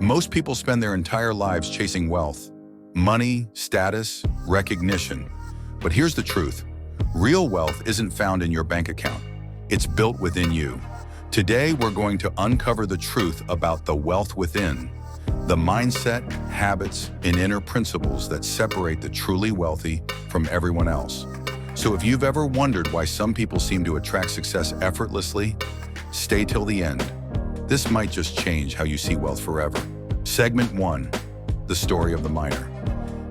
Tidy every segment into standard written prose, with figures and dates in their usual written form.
Most people spend their entire lives chasing wealth, money, status, recognition. But here's the truth. Real wealth isn't found in your bank account. It's built within you. Today, we're going to uncover the truth about the wealth within, the mindset, habits, and inner principles that separate the truly wealthy from everyone else. So if you've ever wondered why some people seem to attract success effortlessly, stay till the end. This might just change how you see wealth forever. Segment 1, the story of the miner.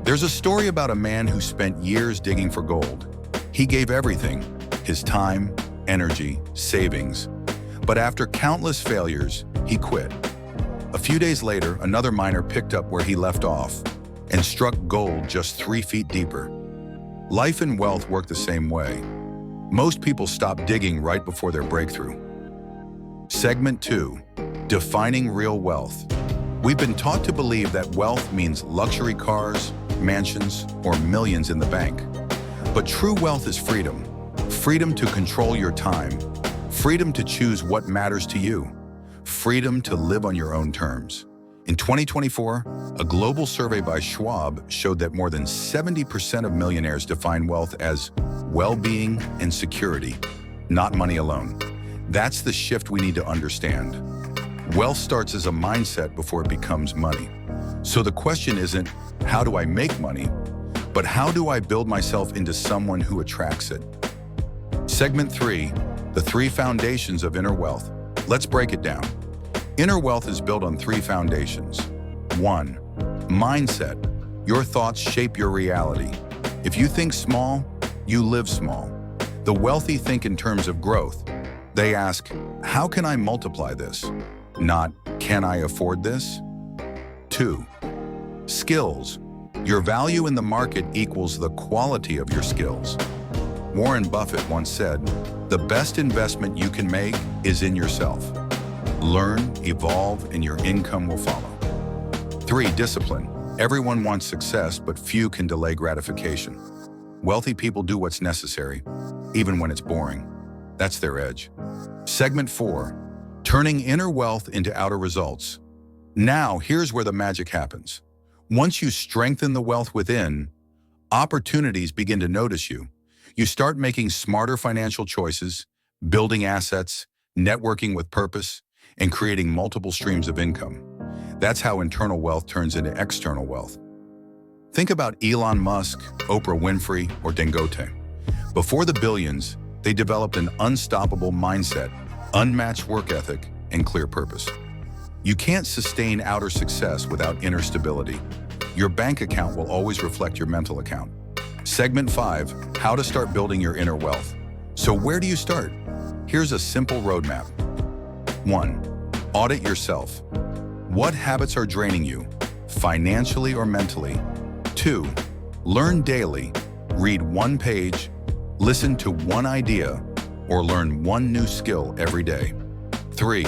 There's a story about a man who spent years digging for gold. He gave everything, his time, energy, savings. But after countless failures, he quit. A few days later, another miner picked up where he left off and struck gold just 3 feet deeper. Life and wealth work the same way. Most people stop digging right before their breakthrough. Segment 2, defining real wealth. We've been taught to believe that wealth means luxury cars, mansions, or millions in the bank. But true wealth is freedom. Freedom to control your time. Freedom to choose what matters to you. Freedom to live on your own terms. In 2024, a global survey by Schwab showed that more than 70% of millionaires define wealth as well-being and security, not money alone. That's the shift we need to understand. Wealth starts as a mindset before it becomes money. So the question isn't, how do I make money? But how do I build myself into someone who attracts it? Segment 3, the 3 foundations of inner wealth. Let's break it down. Inner wealth is built on 3 foundations. 1, mindset. Your thoughts shape your reality. If you think small, you live small. The wealthy think in terms of growth. They ask, how can I multiply this? Not, can I afford this? 2, skills. Your value in the market equals the quality of your skills. Warren Buffett once said, the best investment you can make is in yourself. Learn, evolve, and your income will follow. 3, discipline. Everyone wants success, but few can delay gratification. Wealthy people do what's necessary, even when it's boring. That's their edge. Segment 4, turning inner wealth into outer results. Now, here's where the magic happens. Once you strengthen the wealth within, opportunities begin to notice you. You start making smarter financial choices, building assets, networking with purpose, and creating multiple streams of income. That's how internal wealth turns into external wealth. Think about Elon Musk, Oprah Winfrey, or Dangote. Before the billions, they developed an unstoppable mindset, unmatched work ethic, and clear purpose. You can't sustain outer success without inner stability. Your bank account will always reflect your mental account. Segment 5, how to start building your inner wealth. So where do you start? Here's a simple roadmap. 1, audit yourself. What habits are draining you, financially or mentally? 2, learn daily. Read 1 page, listen to 1 idea, or learn 1 new skill every day. 3,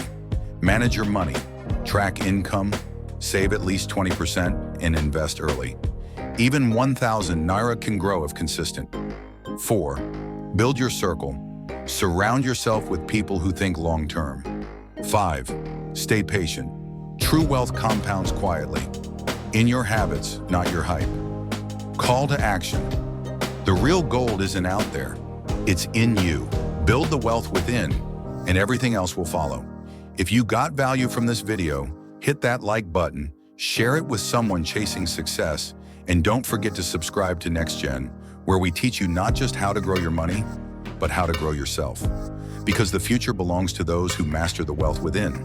manage your money. Track income, save at least 20%, and invest early. Even 1,000 Naira can grow if consistent. 4, build your circle. Surround yourself with people who think long-term. 5, stay patient. True wealth compounds quietly. In your habits, not your hype. Call to action. The real gold isn't out there. It's in you. Build the wealth within, and everything else will follow. If you got value from this video, hit that like button, share it with someone chasing success, and don't forget to subscribe to NextGen, where we teach you not just how to grow your money, but how to grow yourself. Because the future belongs to those who master the wealth within.